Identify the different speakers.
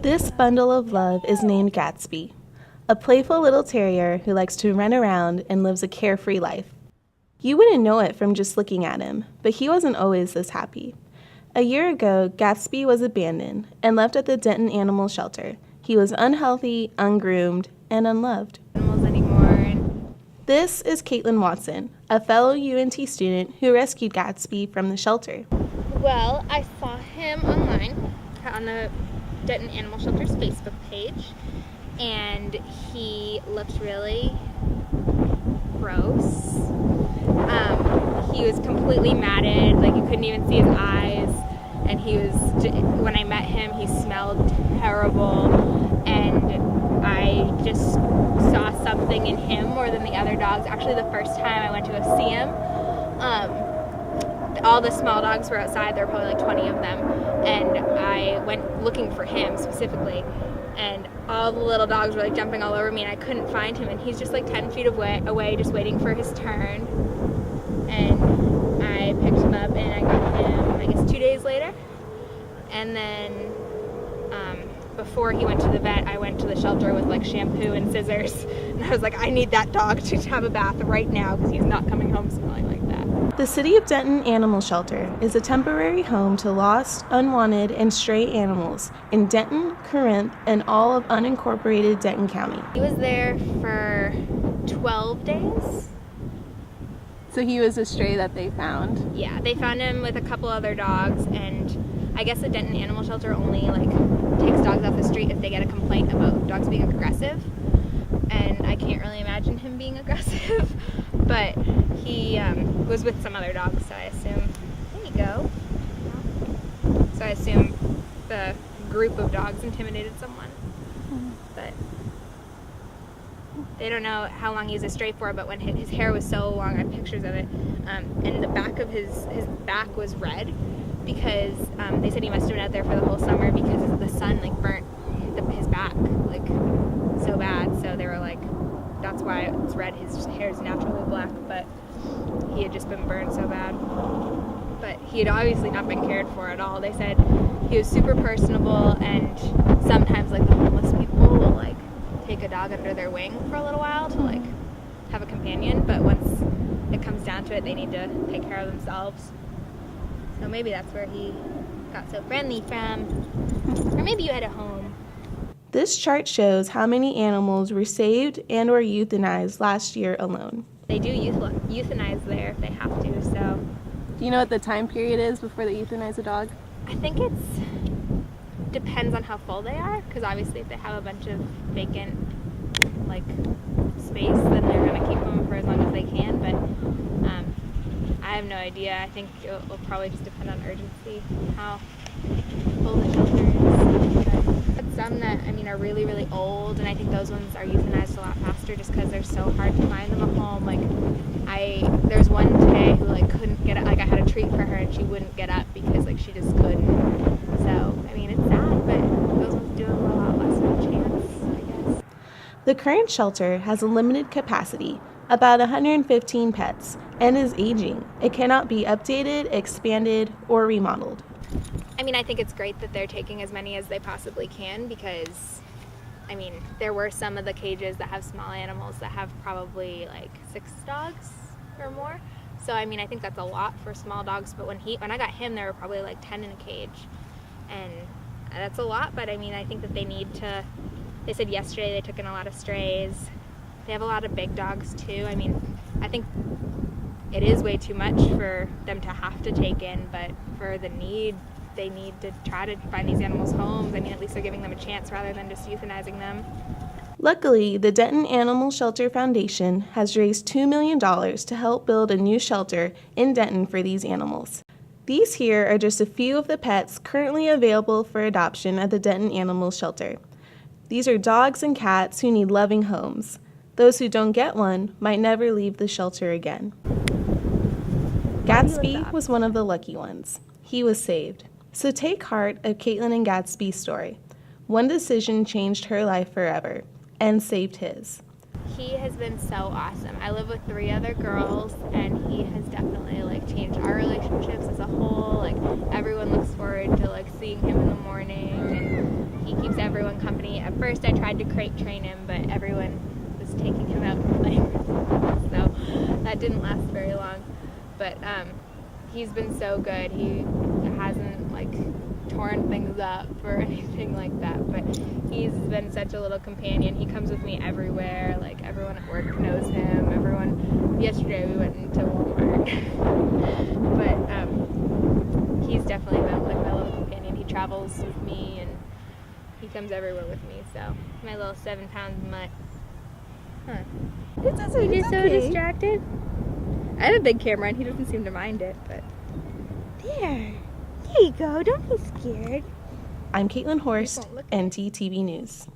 Speaker 1: This bundle of love is named Gatsby, a playful little terrier who likes to run around and lives a carefree life. You wouldn't know it from just looking at him, but he wasn't always this happy. A year ago, Gatsby was abandoned and left at the Denton Animal Shelter. He was unhealthy, ungroomed, and unloved. This is Caitlin Watson, a fellow UNT student who rescued Gatsby from the shelter.
Speaker 2: Well, I saw him online on the Denton Animal Shelter's Facebook page, and he looked really gross. He was completely matted, like you couldn't even see his eyes, and when I met him, he smelled terrible, and I just saw something in him more than the other dogs. Actually, the first time I went to go see him, all the small dogs were outside. There were probably like 20 of them, and I went looking for him specifically, and all the little dogs were like jumping all over me, and I couldn't find him, and he's just like 10 feet away just waiting for his turn. And I picked him up, and I got him, I guess, 2 days later. And then before he went to the vet, I went to the shelter with like shampoo and scissors, and I was like, I need that dog to have a bath right now because he's not coming home smelling like that.
Speaker 1: The City of Denton Animal Shelter is a temporary home to lost, unwanted, and stray animals in Denton, Corinth, and all of unincorporated Denton County.
Speaker 2: He was there for 12 days.
Speaker 1: So he was a stray that they found?
Speaker 2: Yeah, they found him with a couple other dogs, and I guess the Denton Animal Shelter only takes dogs off the street if they get a complaint about dogs being aggressive, and I can't really imagine him being aggressive, but he was with some other dogs, so I assume, there you go. So I assume the group of dogs intimidated someone, but they don't know how long he was a stray for, but when his hair was so long, I have pictures of it, and the back of his back was red because they said he must have been out there for the whole summer because the sun burnt his back so bad. So they were like, that's why it's red. His hair is naturally black, but he had just been burned so bad. But he had obviously not been cared for at all. They said he was super personable, and sometimes the homeless people will take a dog under their wing for a little while to have a companion, but once it comes down to it, they need to take care of themselves. So maybe that's where he got so friendly from. Or maybe you had a home.
Speaker 1: This chart shows how many animals were saved and or euthanized last year alone.
Speaker 2: They do euthanize there if they have to, so.
Speaker 1: Do you know what the time period is before they euthanize a dog?
Speaker 2: I think depends on how full they are, because obviously if they have a bunch of vacant space, then they're going to keep them for as long as they can, but I have no idea. I think it'll probably just depend on urgency, how full the shelter is. But some that are really, really old, and I think those ones are euthanized a lot faster just because they're so hard to find them a home. There's one today who couldn't get up. I had a treat for her and she wouldn't get up because she just couldn't. So it's sad, but those ones do have a lot less of a chance, I guess.
Speaker 1: The current shelter has a limited capacity, about 115 pets, and is aging. It cannot be updated, expanded, or remodeled.
Speaker 2: I think it's great that they're taking as many as they possibly can because, there were some of the cages that have small animals that have probably 6 dogs or more. So, I think that's a lot for small dogs, but when I got him, there were probably 10 in a cage. And that's a lot, but I think that they said yesterday they took in a lot of strays. They have a lot of big dogs too. I think it is way too much for them to have to take in, but for the need, they need to try to find these animals homes. At least they're giving them a chance rather than just euthanizing them.
Speaker 1: Luckily, the Denton Animal Shelter Foundation has raised $2 million to help build a new shelter in Denton for these animals. These here are just a few of the pets currently available for adoption at the Denton Animal Shelter. These are dogs and cats who need loving homes. Those who don't get one might never leave the shelter again. Gatsby was one of the lucky ones. He was saved. So take heart of Caitlin and Gatsby's story. One decision changed her life forever and saved his.
Speaker 2: He has been so awesome. I live with 3 other girls, and he has definitely changed our relationships as a whole. Everyone looks forward to seeing him in the morning, and he He keeps everyone company. At first I tried to crate train him, but everyone was taking him out for playing. So that didn't last very long. But he's been so good. He hasn't like torn things up or anything like that, but he's been such a little companion. He comes with me everywhere. Like everyone at work knows him. Yesterday we went into Walmart. But he's definitely been like my little companion. He travels with me and he comes everywhere with me. So my little 7-pound mutt. Huh.
Speaker 1: It's
Speaker 2: He's just so distracted. I have a big camera and he doesn't seem to mind it, but there you go. Don't be scared.
Speaker 1: I'm Caitlin Horst,
Speaker 2: Don't look.
Speaker 1: NTTV News.